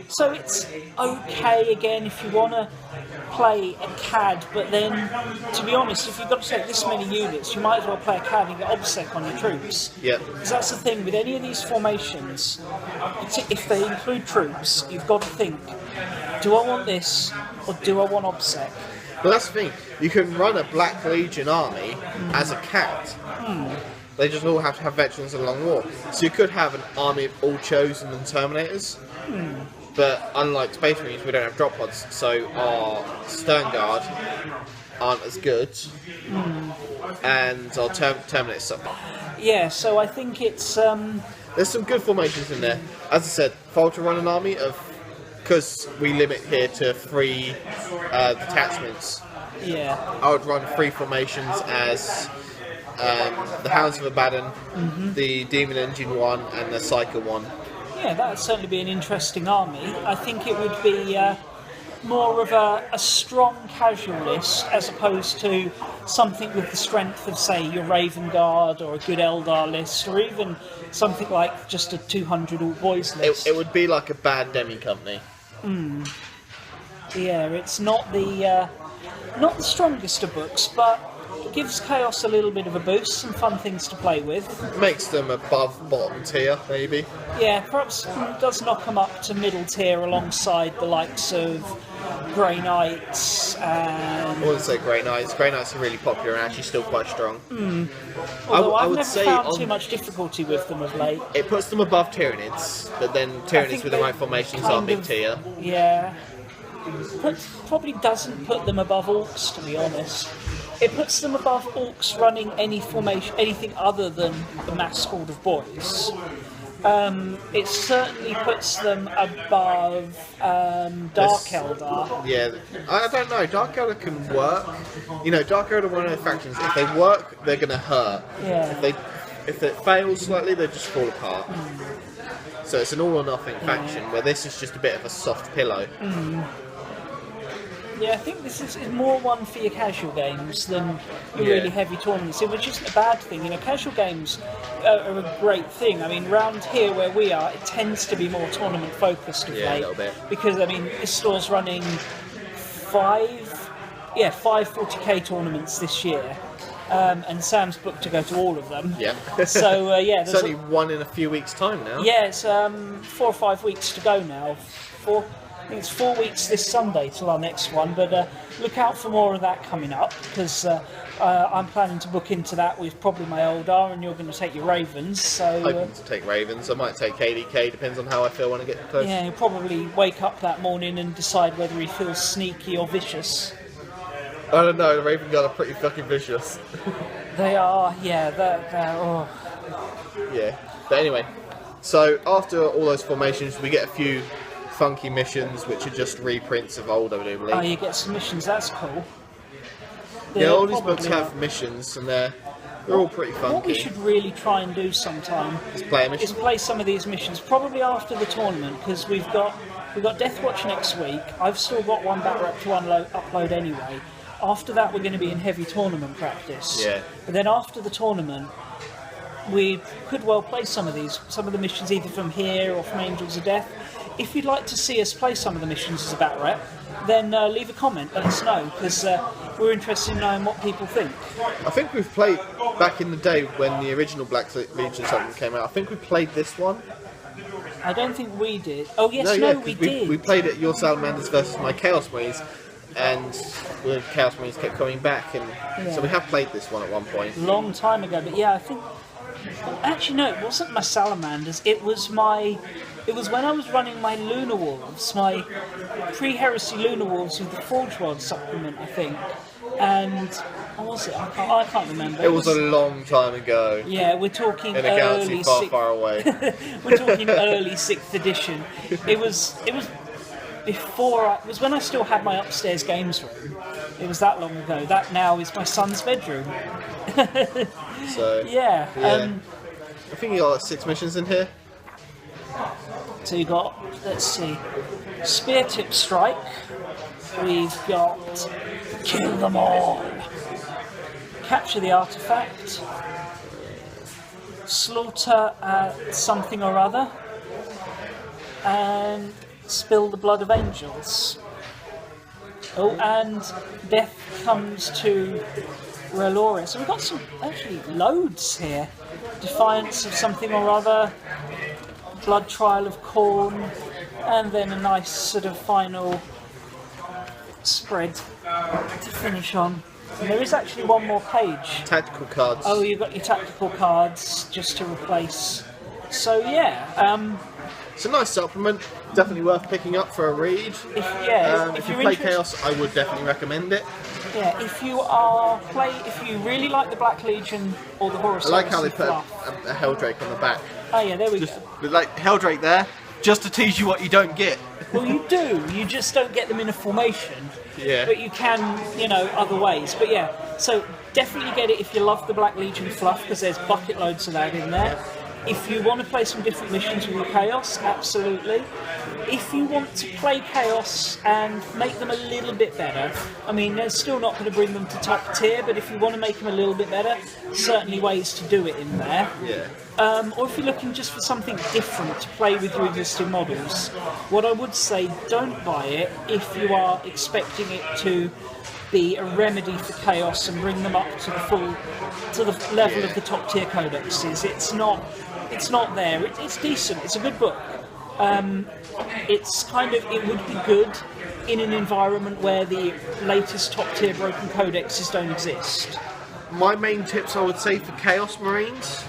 so it's okay again if you want to play a CAD, but then to be honest, if you've got to take this many units, you might as well play a CAD and get OBSEC on your troops. Yeah. Because that's the thing with any of these formations, if they include troops, you've got to think, do I want this or do I want OBSEC? But that's the thing, you can run a Black Legion army as a cat. They just all have to have veterans and long war. So you could have an army of all Chosen and Terminators. But unlike Space Marines, we don't have drop pods, so our Stern Guard aren't as good. And our Terminators suck. Yeah, so I think it's... There's some good formations in there. As I said, if I were to run an army of... Because we limit here to 3 detachments, yeah. I would run 3 formations as the Hounds of Abaddon, the Demon Engine one, and the Cycle one. Yeah, that would certainly be an interesting army. I think it would be more of a strong casual list as opposed to something with the strength of, say, your Raven Guard or a good Eldar list, or even something like just a 200 all boys list. It would be like a bad demi company. Yeah, it's not the strongest of books, but it gives Chaos a little bit of a boost, some fun things to play with. Makes them above bottom tier, maybe. Yeah, perhaps does knock them up to middle tier alongside the likes of Grey Knights and... I wouldn't say Grey Knights. Grey Knights are really popular and actually still quite strong. Although I I've would never say found too much difficulty with them of late. It puts them above Tyranids, but then Tyranids with the right formations are mid tier. Yeah. Probably doesn't put them above Orcs, to be honest. It puts them above Orcs running any formation, anything other than the mass horde of boys. It certainly puts them above Dark Eldar. Yeah, I don't know. Dark Eldar can work. You know, Dark Eldar are one of those factions. If they work, they're gonna hurt. Yeah. If it fails slightly, they just fall apart. So it's an all or nothing faction where this is just a bit of a soft pillow. Yeah, I think this is more one for your casual games than your really heavy tournaments, which isn't a bad thing. You know, casual games are a great thing. I mean, round here where we are, it tends to be more tournament focused of late. A little bit. Because, I mean, this store's running five 40k tournaments this year. And Sam's booked to go to all of them. Yeah. So, there's it's only one in a few weeks' time now. Yeah, it's 4 or 5 weeks to go now. I think it's 4 weeks this Sunday till our next one, but look out for more of that coming up, because I'm planning to book into that with probably my Eldar, and you're going to take your Ravens. So Hoping to take Ravens. I might take KDK, depends on how I feel when I get close. yeah, he'll probably wake up that morning and decide whether he feels sneaky or vicious. I don't know, the Raven Guard are pretty fucking vicious. They are, yeah, they're Yeah, but anyway, so after all those formations, we get a few funky missions, which are just reprints of old, I do believe. Oh, you get some missions, that's cool. Yeah, all these books have missions, and they're all pretty funky. What we should really try and do sometime is play a mission. Is play some of these missions, probably after the tournament, because we've got Deathwatch next week. I've still got one back rep to upload anyway. After that, we're going to be in heavy tournament practice. Yeah. But then after the tournament, we could well play some of the missions either from here or from Angels of Death. If you'd like to see us play some of the missions as a bat rep, then leave a comment, let us know, because we're interested in knowing what people think. I think we've played, back in the day when the original Black Legion something came out, I think we played this one. I don't think we did. Oh yes, we did. We played it, your Salamanders versus my Chaos Marines, and the Chaos Marines kept coming back, and so we have played this one at one point. Long time ago, but yeah, I think... Actually, no, it wasn't my Salamanders, it was when I was running my Lunar Wolves, my pre-Heresy Lunar Wolves with the Forge World supplement, I think. And what was it? I can't remember. It was a long time ago. Yeah, we're talking in a galaxy far away. We're talking early 6th edition. It was before. It was when I still had my upstairs games room. It was that long ago. That now is my son's bedroom. So yeah. I think you got like 6 missions in here. So you got, let's see, Spear Tip Strike. We've got Kill Them All. Capture the Artifact. Slaughter something or other. And Spill the Blood of Angels. Oh, and Death Comes to Relore. So we've got some, actually, loads here. Defiance of something or other. Blood Trial of Khorne, and then a nice sort of final spread to finish on. And there is actually one more page. Tactical cards. Oh, you've got your tactical cards just to replace. So yeah, it's a nice supplement, definitely worth picking up for a read. If you play Chaos, I would definitely recommend it. Yeah, if you really like the Black Legion or the Horus, I like how they put a Helldrake on the back. Oh yeah, there we go. With like Helldrake there, just to tease you what you don't get. Well, you do. You just don't get them in a formation. Yeah. But you can, other ways. But yeah, so definitely get it if you love the Black Legion fluff, because there's bucket loads of that in there. If you want to play some different missions with your Chaos, absolutely. If you want to play Chaos and make them a little bit better, I mean, they're still not going to bring them to top tier, but if you want to make them a little bit better, certainly ways to do it in there. Yeah. Or if you're looking just for something different to play with your existing models, what I would say, don't buy it if you are expecting it to be a remedy for Chaos and bring them up to the level of the top tier codexes. It's not there. It's decent. It's a good book. It would be good in an environment where the latest top tier broken codexes don't exist. My main tips, I would say, for Chaos Marines,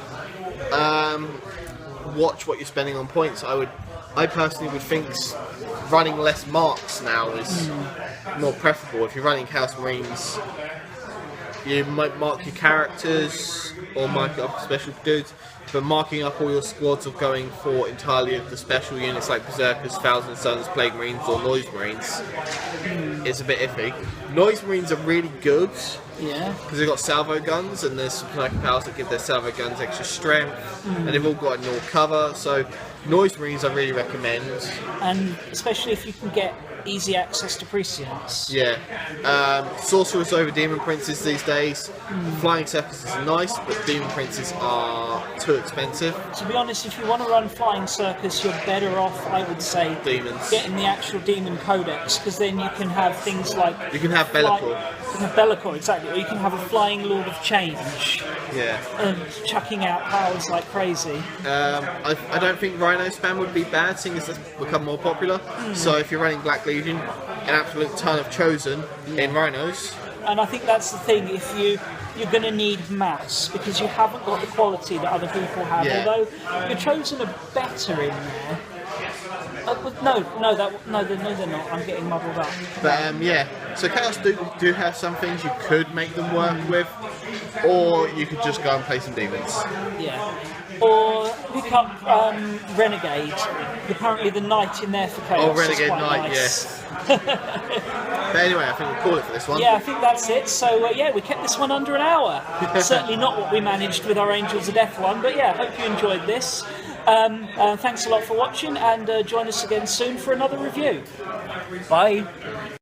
watch what you're spending on points. I personally would think running less marks now is more preferable. If you're running Chaos Marines, you might mark your characters or mark up special dudes, but marking up all your squads of going for entirely the special units like Berserkers, Thousand Sons, Plague Marines or Noise Marines is a bit iffy. Noise Marines are really good. Yeah. Because they've got salvo guns, and there's some powers that give their salvo guns extra strength, and they've all got a null cover, so Noise Marines I really recommend. And especially if you can get easy access to Prescience. Yeah. Sorcerers over Demon Princes these days. Flying Circus is nice, but Demon Princes are too expensive. To be honest, if you want to run Flying Circus, you're better off, I would say, Demons. getting the actual Demon Codex, because then you can have things like... You can have Bellicor. You can have Bellicor, exactly, or you can have a Flying Lord of Change. Yeah. And chucking out powers like crazy. I don't think Rhino spam would be bad, seeing as it's become more popular. So if you're running Black Legion, an absolute ton of Chosen in Rhinos. And I think that's the thing, if you're going to need mass, because you haven't got the quality that other people have, although your Chosen are better in there. No, they're not. I'm getting muddled up. But yeah, so Chaos do have some things you could make them work with, or you could just go and play some demons. Yeah. Or pick up Renegade. Apparently the Knight in there for Chaos. Oh, Renegade is quite Knight, nice. But anyway, I think we'll call it for this one. Yeah, I think that's it. So we kept this one under an hour. Certainly not what we managed with our Angels of Death one, but yeah, hope you enjoyed this. Thanks a lot for watching, and join us again soon for another review. Bye.